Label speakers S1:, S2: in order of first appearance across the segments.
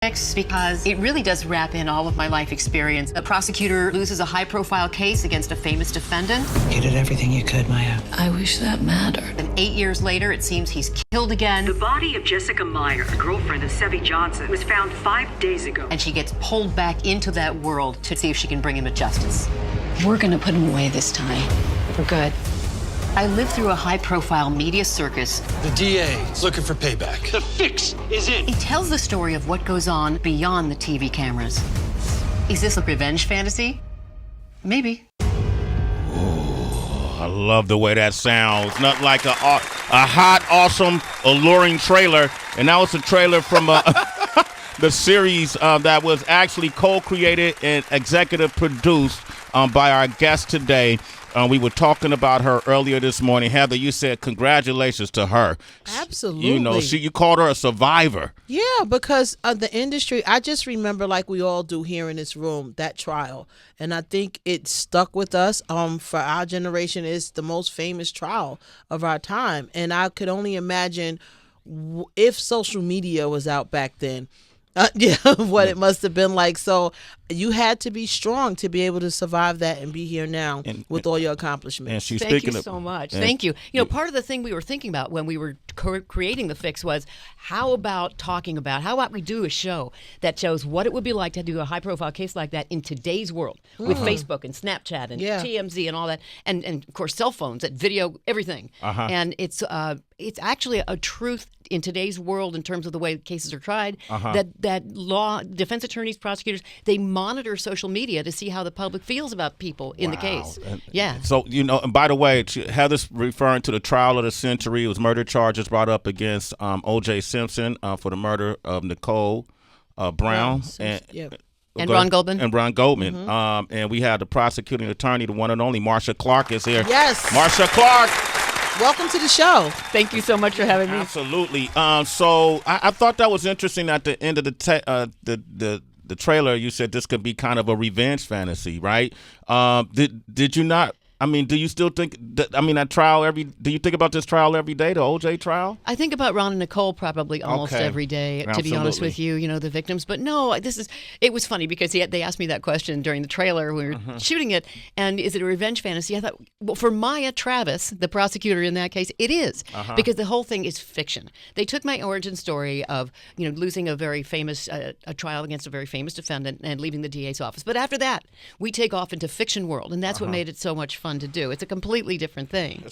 S1: fix because it really does wrap in all of my life experience. A prosecutor loses a high-profile case against a famous defendant.
S2: You did everything you could, Maya.
S3: I wish that mattered.
S1: And 8 years later, it seems he's killed again.
S4: The body of Jessica Meyer, the girlfriend of Sevy Johnson, was found 5 days ago.
S1: And she gets pulled back into that world to see if she can bring him to justice.
S3: We're gonna put him away this time. For good.
S1: I lived through a high-profile media circus.
S5: The DA is looking for payback. The fix is in.
S1: It tells the story of what goes on beyond the TV cameras. Is this a revenge fantasy? Maybe.
S6: I love the way that sounds. Not like a hot, awesome, alluring trailer. And that was a trailer from the series that was actually co-created and executive produced by our guest today. We were talking about her earlier this morning. Heather, you said congratulations to her.
S7: Absolutely.
S6: You know, you called her a survivor.
S7: Yeah, because of the industry, I just remember, like we all do here in this room, that trial. And I think it stuck with us. For our generation, it's the most famous trial of our time. And I could only imagine if social media was out back then. What it must have been like. So you had to be strong to be able to survive that and be here now with all your accomplishments.
S6: And she's
S1: Thank you so much. Thank you. You know, part of the thing we were thinking about when we were creating the fix was how about we do a show that shows what it would be like to do a high-profile case like that in today's world with Facebook and Snapchat and TMZ and all that, and of course cell phones, that video, everything. And it's actually a truth in today's world in terms of the way cases are tried, that law, defense attorneys, prosecutors, they monitor social media to see how the public feels about people in the case.
S6: So, you know, and by the way, Heather's referring to the trial of the century. It was murder charges brought up against OJ Simpson for the murder of Nicole Brown.
S1: And Ron Goldman.
S6: And Ron Goldman. And we had the prosecuting attorney, the one and only Marcia Clark is here.
S7: Yes.
S6: Marcia Clark.
S7: Welcome to the show.
S1: Thank you so much for having me.
S6: Absolutely. So I thought that was interesting at the end of the trailer. You said this could be kind of a revenge fantasy, right? Did you not? I mean, do you still think that trial do you think about this trial every day, the OJ trial?
S1: I think about Ron and Nicole probably almost every day, to be honest with you, the victims. But no, it was funny because they asked me that question during the trailer when we were shooting it. And is it a revenge fantasy? I thought, well, for Maya Travis, the prosecutor in that case, it is because the whole thing is fiction. They took my origin story of, losing a very famous, a trial against a very famous defendant and leaving the DA's office. But after that, we take off into fiction world. And that's what made it so much fun to do. It's a completely different thing.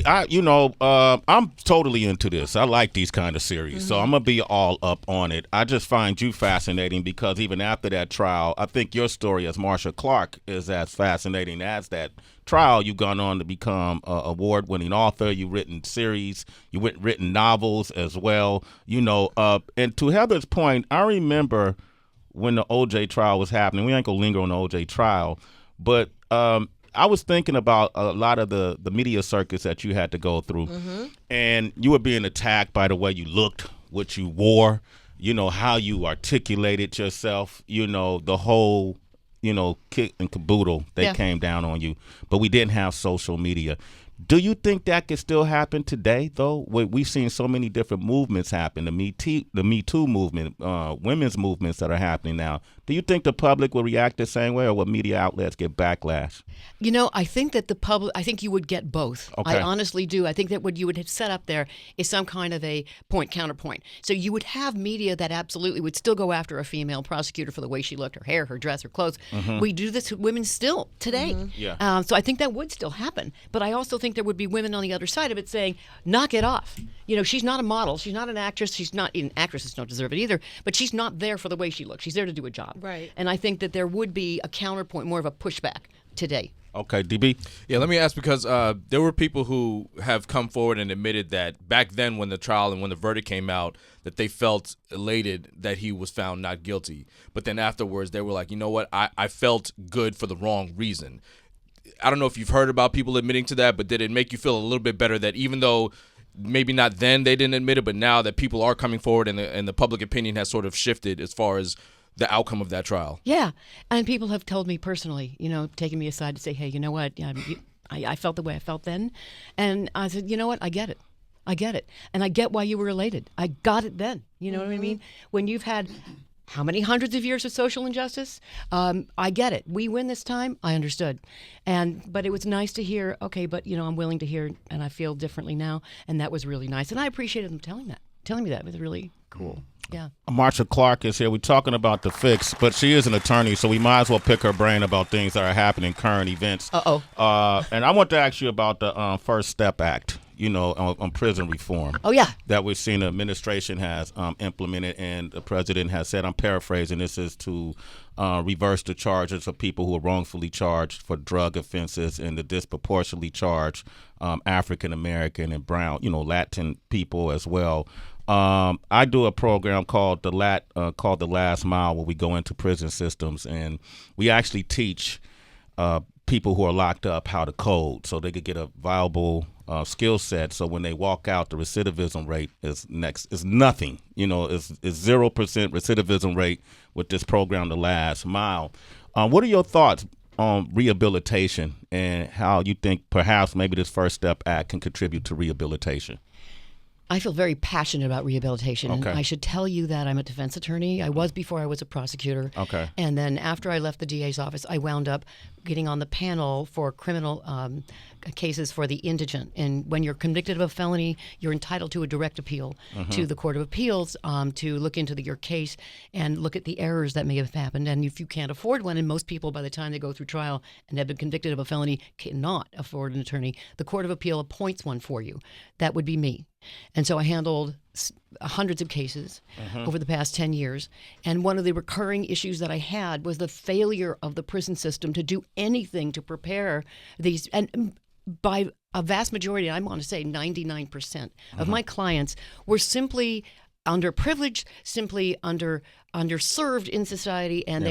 S6: I'm totally into this. I like these kind of series, so I'm gonna be all up on it. I just find you fascinating because even after that trial, I think your story as Marcia Clark is as fascinating as that trial. You've gone on to become an award-winning author. You've written series. You've written novels as well. And to Heather's point, I remember when the OJ trial was happening. We ain't gonna linger on the OJ trial, but I was thinking about a lot of the media circus that you had to go through, and you were being attacked by the way you looked, what you wore, how you articulated yourself, the whole, kick and caboodle that came down on you. But we didn't have social media. Do you think that could still happen today, though? We've seen so many different movements happen, the Me Too movement, women's movements that are happening now. Do you think the public will react the same way, or will media outlets get backlash?
S1: I think that I think you would get both. Okay. I honestly do. I think that what you would have set up there is some kind of a counterpoint. So you would have media that absolutely would still go after a female prosecutor for the way she looked, her hair, her dress, her clothes. We do this with women still today. So I think that would still happen. But I also think there would be women on the other side of it saying, knock it off. She's not a model. She's not an actress. Actresses don't deserve it either. But she's not there for the way she looks. She's there to do a job.
S7: Right.
S1: And I think that there would be a counterpoint, more of a pushback today.
S6: Okay, DB?
S8: Yeah, let me ask because there were people who have come forward and admitted that back then when the trial and when the verdict came out, that they felt elated that he was found not guilty. But then afterwards, they were like, you know what, I felt good for the wrong reason. I don't know if you've heard about people admitting to that, but did it make you feel a little bit better that even though maybe not then they didn't admit it, but now that people are coming forward and the public opinion has sort of shifted as far as the outcome of that trial? Yeah,
S1: and people have told me personally, taken me aside to say, hey, you know what, I felt the way I felt then. And I said, you know what, I get it. And I get why you were elated. I got it then. You know what I mean? When you've had how many hundreds of years of social injustice? I get it. We win this time. I understood. But it was nice to hear, okay, but, I'm willing to hear and I feel differently now. And that was really nice. And I appreciated them telling me that. It was really cool. Yeah.
S6: Marcia Clark is here. We're talking about the fix, but she is an attorney, so we might as well pick her brain about things that are happening, current events. And I want to ask you about the First Step Act, on prison reform.
S1: Oh, yeah.
S6: That we've seen the administration has implemented, and the president has said, I'm paraphrasing, this is to reverse the charges of people who are wrongfully charged for drug offenses and the disproportionately charged African American and brown, Latin people as well. I do a program called the Last Mile, where we go into prison systems and we actually teach people who are locked up how to code so they could get a viable skill set. So when they walk out, the recidivism rate is nothing. It's 0% recidivism rate with this program, the Last Mile. What are your thoughts on rehabilitation and how you think perhaps maybe this First Step Act can contribute to rehabilitation?
S1: I feel very passionate about rehabilitation.
S6: Okay.
S1: And I should tell you that I'm a defense attorney. I was before I was a prosecutor.
S6: Okay.
S1: And then after I left the DA's office, I wound up getting on the panel for criminal cases for the indigent. And when you're convicted of a felony, you're entitled to a direct appeal to the Court of Appeals to look into your case and look at the errors that may have happened. And if you can't afford one, and most people by the time they go through trial and have been convicted of a felony cannot afford an attorney, the Court of Appeal appoints one for you. That would be me. And so I handled hundreds of cases over the past 10 years. And one of the recurring issues that I had was the failure of the prison system to do anything to prepare these. And by a vast majority, I want to say 99% of my clients were simply underprivileged, simply underserved in society, and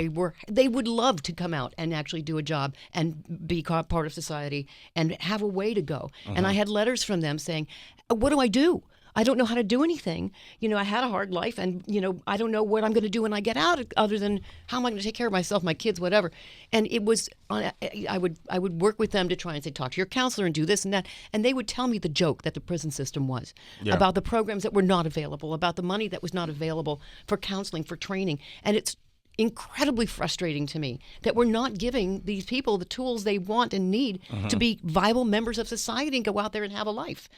S1: they would love to come out and actually do a job and be part of society and have a way to go. And I had letters from them saying, what do I do? I don't know how to do anything. I had a hard life, and, I don't know what I'm going to do when I get out other than how am I going to take care of myself, my kids, whatever. And it was, I would work with them to try and say, talk to your counselor and do this and that. And they would tell me the joke that the prison system was about the programs that were not available, about the money that was not available for counseling, for training. And it's incredibly frustrating to me that we're not giving these people the tools they want and need to be viable members of society and go out there and have a life.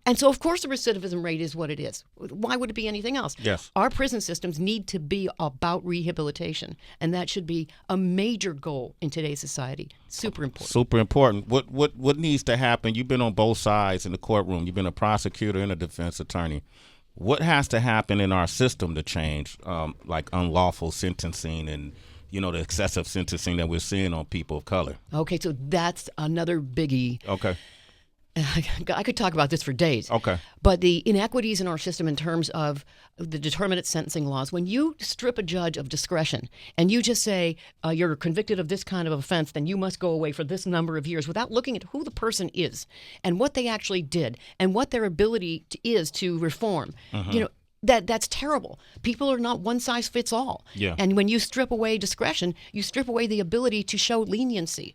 S1: And so, of course, the recidivism rate is what it is. Why would it be anything else?
S6: Yes.
S1: Our prison systems need to be about rehabilitation, and that should be a major goal in today's society. Super important.
S6: Super important. What needs to happen? You've been on both sides in the courtroom. You've been a prosecutor and a defense attorney. What has to happen in our system to change, like unlawful sentencing and the excessive sentencing that we're seeing on people of color?
S1: Okay, so that's another biggie.
S6: Okay.
S1: I could talk about this for days.
S6: Okay.
S1: But the inequities in our system in terms of the determinate sentencing laws, when you strip a judge of discretion and you just say you're convicted of this kind of offense, then you must go away for this number of years without looking at who the person is and what they actually did and what their ability is to reform, that's terrible. People are not one size fits all.
S6: Yeah.
S1: And when you strip away discretion, you strip away the ability to show leniency.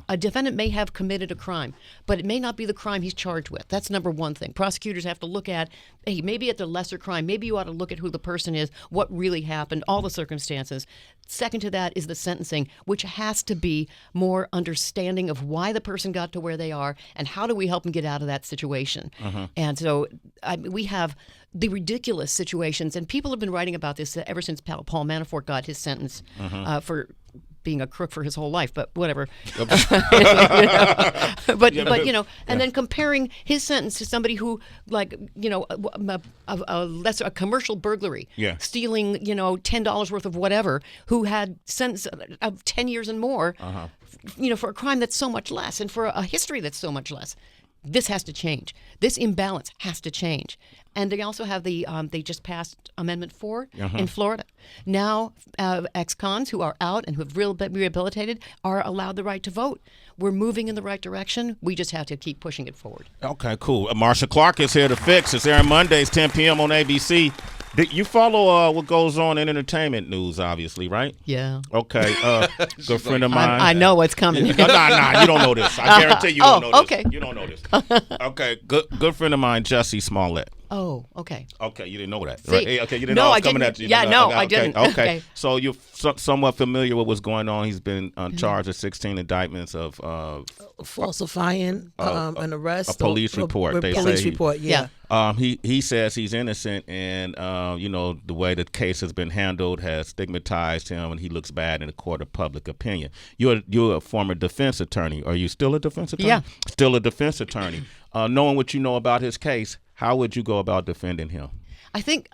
S1: A defendant may have committed a crime, but it may not be the crime he's charged with. That's number one thing. Prosecutors have to look at, hey, maybe it's a lesser crime. Maybe you ought to look at who the person is, what really happened, all the circumstances. Second to that is the sentencing, which has to be more understanding of why the person got to where they are and how do we help them get out of that situation. And so we have the ridiculous situations, and people have been writing about this ever since Paul Manafort got his sentence for being a crook for his whole life, but whatever. And then comparing his sentence to somebody who, a commercial burglary, stealing, $10 worth of whatever, who had sentence of 10 years and more, for a crime that's so much less, and for a history that's so much less. This has to change. This imbalance has to change. And they also have they just passed Amendment 4 in Florida. Now, ex-cons who are out and who have been rehabilitated are allowed the right to vote. We're moving in the right direction. We just have to keep pushing it forward.
S6: Okay, cool. Marcia Clark is here to fix. It's airing Mondays, 10 p.m. on ABC. You follow what goes on in entertainment news, obviously, right?
S1: Yeah.
S6: Okay. Good friend of mine.
S1: I know what's coming.
S6: No, you don't know this. I guarantee you don't know this.
S1: Okay.
S6: You don't know this. Okay. Good friend of mine, Jussie Smollett.
S1: Oh, okay.
S6: Okay, you didn't know that,
S1: See,
S6: right? Okay, you didn't
S1: no,
S6: know I
S1: I
S6: was coming
S1: didn't.
S6: at you.
S1: Yeah, no, I
S6: okay,
S1: didn't.
S6: Okay.
S1: Okay.
S6: So you're somewhat familiar with what's going on. He's been
S1: Mm-hmm.
S6: charged with 16 indictments of
S7: Falsifying an arrest.
S6: a police report. They
S7: police
S6: say
S7: report, yeah.
S6: he says he's innocent, and the way the case has been handled has stigmatized him, and he looks bad in the court of public opinion. You're a former defense attorney. Are you still a defense attorney?
S1: Yeah.
S6: Still a defense attorney. Knowing what you know about his case, how would you go about defending him?
S1: I think,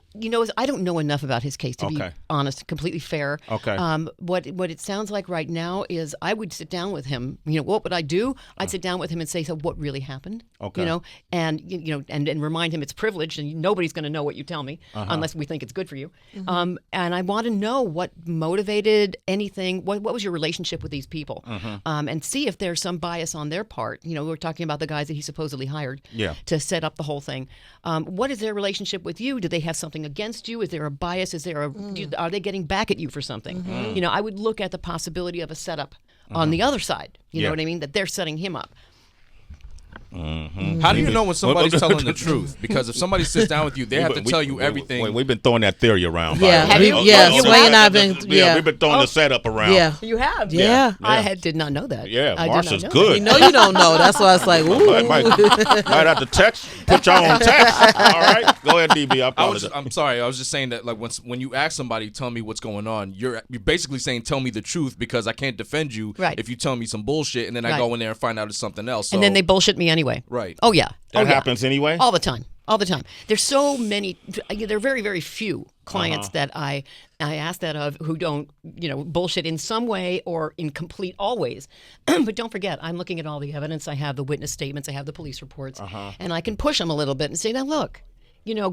S1: I don't know enough about his case to be honest, completely fair.
S6: Okay.
S1: What it sounds like right now is I would sit down with him. What would I do? I'd sit down with him and say, so what really happened?
S6: Okay.
S1: And remind him it's privileged and nobody's going to know what you tell me unless we think it's good for you.
S7: Mm-hmm.
S1: And I want to know what motivated anything. What was your relationship with these people? And see if there's some bias on their part. We're talking about the guys that he supposedly hired to set up the whole thing. What is their relationship with you? Do they have something against you? Is there a bias? Are they getting back at you for something? I would look at the possibility of a setup on the other side. You know what I mean? That they're setting him up.
S8: How do you know when somebody's telling the truth? Because if somebody sits down with you, they have to tell you everything.
S6: We've been throwing that theory around.
S7: Yeah,
S6: by the way.
S7: Sway and I've been.
S6: We've been throwing the setup around.
S7: Yeah.
S1: You have?
S7: Yeah.
S1: I did not know that.
S6: Yeah,
S1: I
S6: Marcia's
S1: did not know
S6: good.
S7: You don't know. That's why it's like, ooh.
S6: Might have to text. Put y'all on text. All right, go ahead, DB.
S8: I'm sorry. I was just saying that, like, when you ask somebody, tell me what's going on, you're basically saying, tell me the truth, because I can't defend you if you tell me some bullshit, and then I go in there and find out it's something else. So,
S1: and then they bullshit me anyway.
S8: Right.
S1: Oh yeah.
S6: That happens anyway.
S1: All the time. There's so many. There are very, very few clients that I ask that of who don't bullshit in some way or in complete always. But don't forget, I'm looking at all the evidence. I have the witness statements. I have the police reports, and I can push them a little bit and say, now look.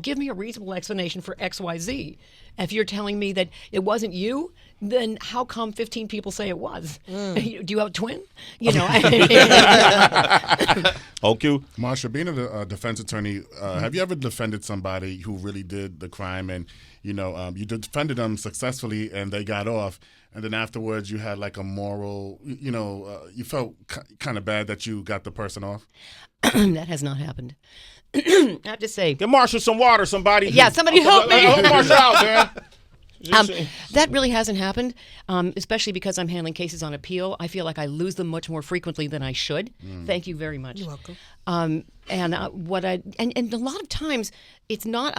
S1: Give me a reasonable explanation for X, Y, Z. If you're telling me that it wasn't you, then how come 15 people say it was? Do you have a twin?
S6: OQ.
S9: Marcia, being a defense attorney, have you ever defended somebody who really did the crime and, you defended them successfully and they got off, and then afterwards you had like a moral, you felt kind of bad that you got the person off?
S1: That has not happened. I have to say.
S6: Get Marcia some water, somebody.
S1: Yeah, somebody help me.
S6: Help Marcia out, man.
S1: That really hasn't happened, especially because I'm handling cases on appeal. I feel like I lose them much more frequently than I should. Thank you very much.
S7: You're welcome.
S1: And a lot of times it's not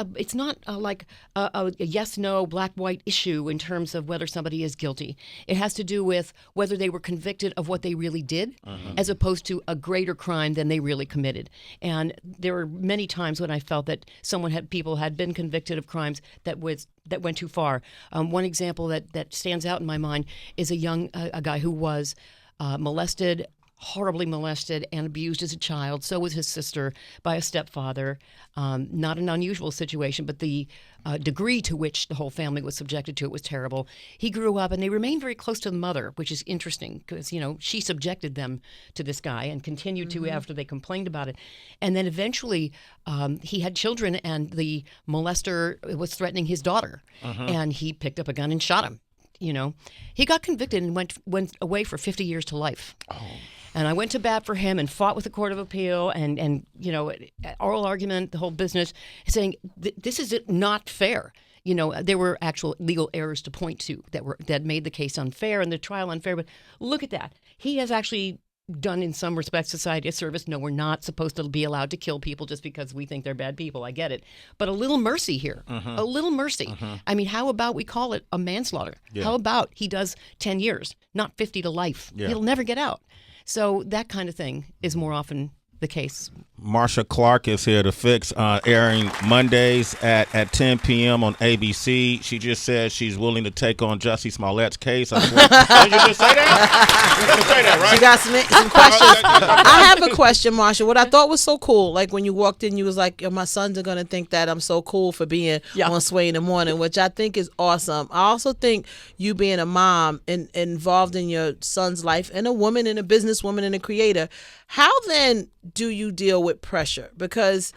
S1: like a yes no black white issue in terms of whether somebody is guilty. It has to do with whether they were convicted of what they really did, as opposed to a greater crime than they really committed. And there were many times when I felt that people had been convicted of crimes that went too far. One example that stands out in my mind is a guy who was molested, horribly molested and abused as a child. So was his sister by a stepfather. Not an unusual situation, but the degree to which the whole family was subjected to it was terrible. He grew up and they remained very close to the mother, which is interesting because, she subjected them to this guy and continued to after they complained about it. And then eventually he had children and the molester was threatening his daughter. And he picked up a gun and shot him. He got convicted and went away for 50 years to life. And I went to bat for him and fought with the Court of Appeal and oral argument, the whole business, saying this is not fair. There were actual legal errors to point to that made the case unfair and the trial unfair. But look at that. He has actually done, in some respects, society a service. No, we're not supposed to be allowed to kill people just because we think they're bad people. I get it. But a little mercy here. A little mercy. I mean, how about we call it a manslaughter? Yeah. How about he does 10 years, not 50 to life? Yeah. He'll never get out. So that kind of thing is more often the case.
S6: Marcia Clark is here to fix, airing Mondays at 10 p.m. on ABC. She just said she's willing to take on Jussie Smollett's case. Did you just say that? You didn't say that, right?
S7: She got some questions. I have a question, Marcia. What I thought was so cool, like when you walked in, you was like, my sons are going to think that I'm so cool for being on Sway in the Morning, which I think is awesome. I also think you being a mom and involved in your son's life and a woman and a businesswoman and a creator, how then do you deal with pressure? Because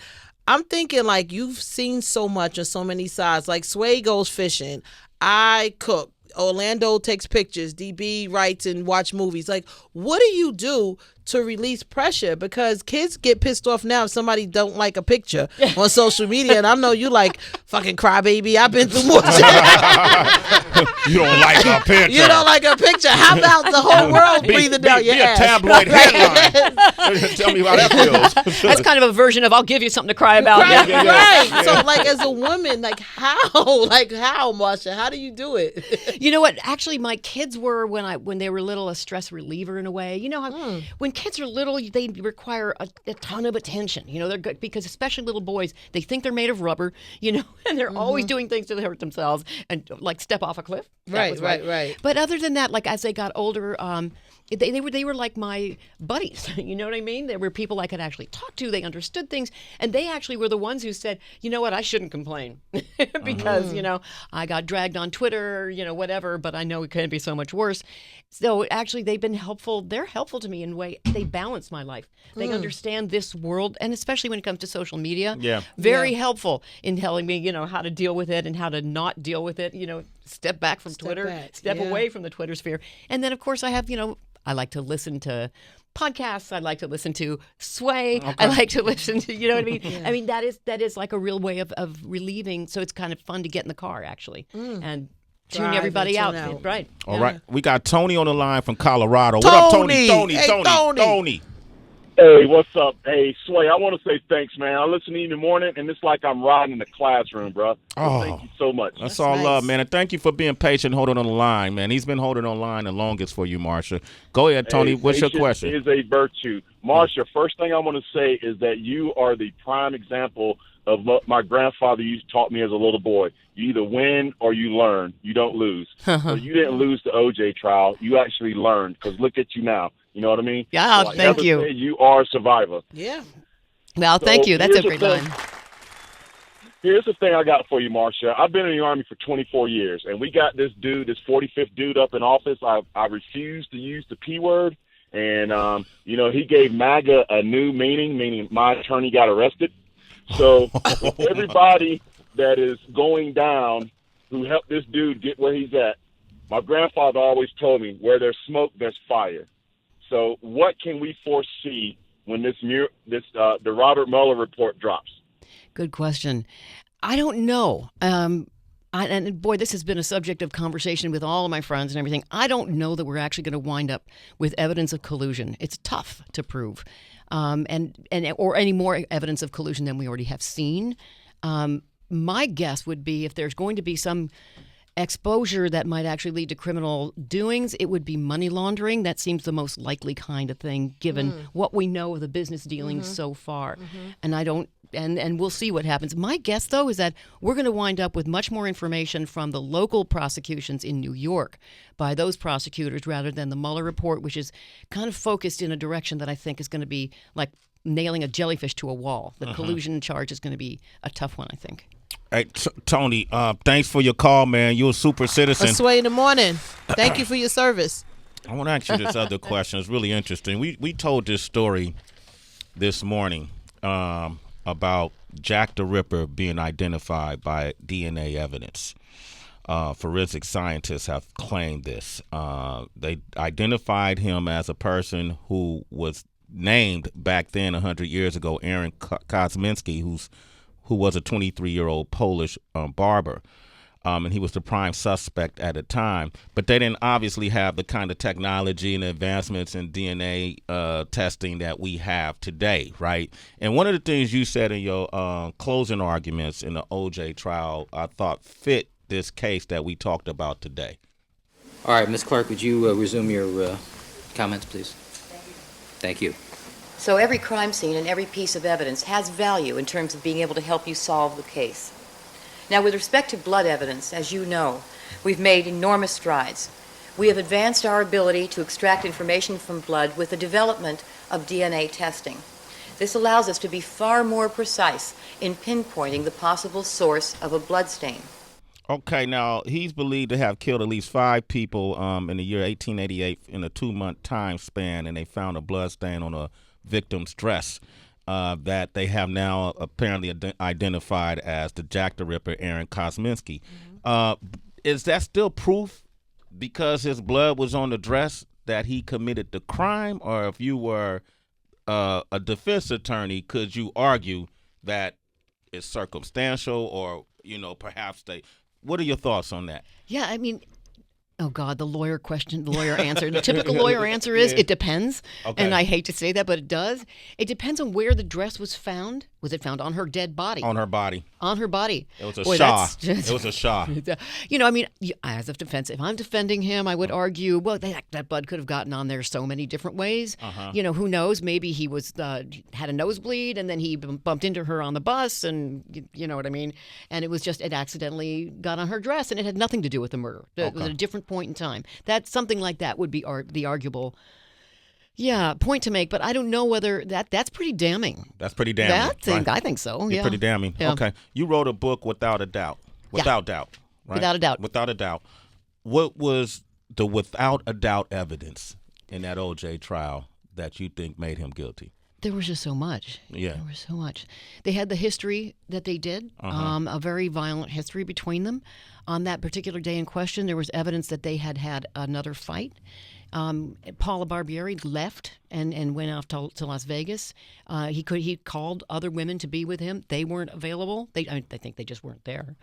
S7: I'm thinking like you've seen so much on so many sides. Like Sway goes fishing, I cook, Orlando takes pictures, DB writes and watch movies. Like, what do you do to release pressure, because kids get pissed off now if somebody don't like a picture on social media. And I know you like fucking crybaby. I've been through more shit.
S6: You don't like a picture.
S7: You don't like a picture. How about the whole world breathing down your ass?
S6: Be a tabloid headline. Tell me how that feels.
S1: That's kind of a version of I'll give you something to cry about.
S7: Right, right. So, like, as a woman, like, how? Like, how, Marcia? How do you do it?
S1: You know what? Actually, my kids were, when they were little, a stress reliever in a way. You know how when kids are little, they require a ton of attention. You know, they're good because especially little boys, they think they're made of rubber, you know, and they're always doing things to hurt themselves and like step off a cliff.
S7: Right.
S1: But other than that, like as they got older, they were like my buddies. You know what I mean? They were people I could actually talk to. They understood things, and they actually were the ones who said, you know what, I shouldn't complain because you know I got dragged on Twitter, you know, whatever. But I know it can be so much worse. So actually, they've been helpful. They're helpful to me in a way. They balance my life. They understand this world, and especially when it comes to social media.
S6: Yeah,
S1: very helpful in telling me, you know, how to deal with it and how to not deal with it. You know, step back from Twitter, step away from the Twitter sphere, and then of course I have, you know, I like to listen to podcasts. I like to listen to Sway. Okay. I like to listen to, you know what I mean? I mean, that is like a real way of relieving. So it's kind of fun to get in the car, actually, and tune everybody out. Right.
S6: All right. We got Tony on the line from Colorado. What up, Tony? Tony.
S10: Hey, what's up? Hey, Sway, I want to say thanks, man. I listen to you in the morning, and it's like I'm riding in the classroom, bro. So thank you so much.
S6: That's all nice. Love, man. And thank you for being patient, holding on the line, man. He's been holding on the line the longest for you, Marcia. Go ahead, Tony. What's your question?
S10: Is a virtue. Marcia, first thing I want to say is that you are the prime example of what my grandfather used to taught me as a little boy. You either win or you learn. You don't lose. So you didn't lose the OJ trial. You actually learned, because look at you now. You know what I mean?
S1: Yeah,
S10: so
S1: thank you.
S10: You are a survivor.
S7: Yeah.
S1: Well, thank you. That's a great line.
S10: Here's the thing I got for you, Marcia. I've been in the Army for 24 years, and we got this dude, this 45th dude up in office. I refused to use the P word, and, you know, he gave MAGA a new meaning my attorney got arrested. So with everybody that is going down who helped this dude get where he's at, my grandfather always told me, where there's smoke, there's fire. So what can we foresee when the Robert Mueller report drops?
S1: Good question. I don't know. And boy, this has been a subject of conversation with all of my friends and everything. I don't know that we're actually going to wind up with evidence of collusion. It's tough to prove, or any more evidence of collusion than we already have seen. My guess would be if there's going to be some exposure that might actually lead to criminal doings, it would be money laundering. That seems the most likely kind of thing, given what we know of the business dealings so far. And I don't. And we'll see what happens. My guess, though, is that we're going to wind up with much more information from the local prosecutions in New York by those prosecutors rather than the Mueller report, which is kind of focused in a direction that I think is going to be like nailing a jellyfish to a wall. The collusion charge is going to be a tough one, I think.
S6: Hey, Tony, thanks for your call, man. You're a super citizen.
S7: A Sway in the morning. Thank you for your service.
S6: I want to ask you this other question. It's really interesting. We told this story this morning about Jack the Ripper being identified by DNA evidence. Forensic scientists have claimed this. They identified him as a person who was named back then 100 years ago, Aaron Kosminski, who was a 23-year-old Polish barber. And he was the prime suspect at the time. But they didn't obviously have the kind of technology and advancements in DNA testing that we have today, right? And one of the things you said in your closing arguments in the OJ trial, I thought fit this case that we talked about today.
S11: All right, Ms. Clark, would you resume your comments, please? Thank you.
S12: So every crime scene and every piece of evidence has value in terms of being able to help you solve the case. Now, with respect to blood evidence, as you know, we've made enormous strides. We have advanced our ability to extract information from blood with the development of DNA testing. This allows us to be far more precise in pinpointing the possible source of a blood stain.
S6: Okay, now, he's believed to have killed at least 5 people in the year 1888 in a 2-month time span, and they found a blood stain on a victim's dress that they have now apparently identified as the Jack the Ripper, Aaron Kosminski. Is that still proof because his blood was on the dress that he committed the crime, or if you were a defense attorney, could you argue that it's circumstantial, or perhaps they? What are your thoughts on that?
S1: Yeah, I mean, oh God, the lawyer question, the lawyer answer. The typical lawyer answer is it depends.
S6: Okay.
S1: And I hate to say that, but it does. It depends on where the dress was found. Was it found on her dead body?
S6: On her body.
S1: On her body.
S6: It was a shah. It was a shah.
S1: I mean, as a defense, if I'm defending him, I would argue, well, that blood could have gotten on there so many different ways. Who knows? Maybe he was had a nosebleed, and then he bumped into her on the bus, and you know what I mean? And it was just, it accidentally got on her dress, and it had nothing to do with the murder. It was at a different point in time. Something like that would be the arguable point to make, but I don't know whether that's pretty damning.
S6: That's pretty damning.
S1: I think so.
S6: It's pretty damning.
S1: Yeah.
S6: Okay. You wrote a book, Without a Doubt. Without doubt. Right?
S1: Without a doubt.
S6: Without a doubt. What was the without a doubt evidence in that OJ trial that you think made him guilty?
S1: There was just so much.
S6: Yeah.
S1: There was so much. They had the history that they did, a very violent history between them. On that particular day in question, there was evidence that they had another fight. Paula Barbieri left and went off to Las Vegas. He called other women to be with him. They weren't available. I think they just weren't there.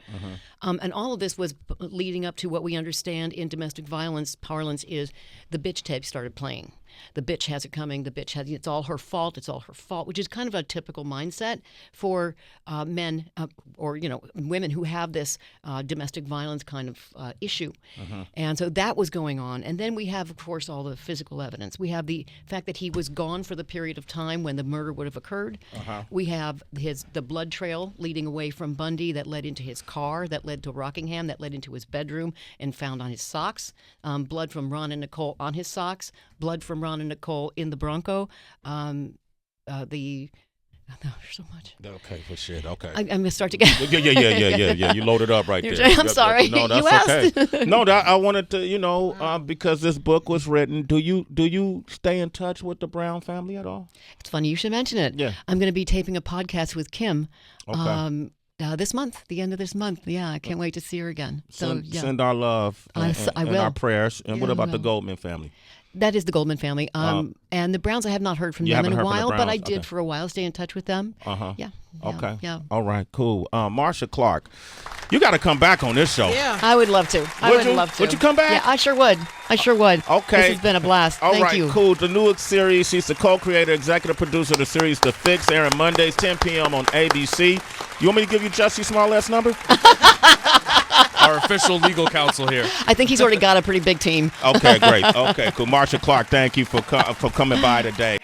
S1: And all of this was leading up to what we understand in domestic violence parlance is the bitch tape started playing. The bitch has it coming. The bitch has it's all her fault. It's all her fault, which is kind of a typical mindset for men or women who have this domestic violence kind of issue. And so that was going on. And then we have, of course, all the physical evidence. We have the fact that he was gone for the period of time when the murder would have occurred. We have the blood trail leading away from Bundy that led into his car, that led to Rockingham, that led into his bedroom and found on his socks. Blood from Ron and Nicole on his socks. Blood from Ron and Nicole in the Bronco. There's so much.
S6: Okay, for shit. Okay.
S1: I'm going to start to get...
S6: Yeah. You loaded up right there.
S1: I'm sorry.
S6: No, that's
S1: you asked.
S6: Okay. No, I wanted to, because this book was written, do you stay in touch with the Brown family at all?
S1: It's funny you should mention it.
S6: Yeah.
S1: I'm going to be taping a podcast with Kim.
S6: Okay.
S1: This month, the end of this month. Yeah, I can't wait to see her again.
S6: Send our love and our prayers. And what about the Goldman family?
S1: That is the Goldman family. And the Browns, I have not heard from them in a while, but I did for a while stay in touch with them. Yeah.
S6: Okay.
S1: Yeah.
S6: All right, cool. Marcia Clark, you got to come back on this show.
S7: Yeah.
S1: I would love to. I would love to.
S6: Would you come back?
S1: Yeah, I sure would.
S6: Okay.
S1: This has been a blast.
S6: All
S1: Thank
S6: right,
S1: you.
S6: cool. The newest series, she's the co-creator, executive producer of the series The Fix, airing Mondays, 10 p.m. on ABC. You want me to give you Jussie Smollett's number?
S8: Our official legal counsel here.
S1: I think he's already got a pretty big team.
S6: Okay, great. Okay, cool. Marcia Clark, thank you for coming by today.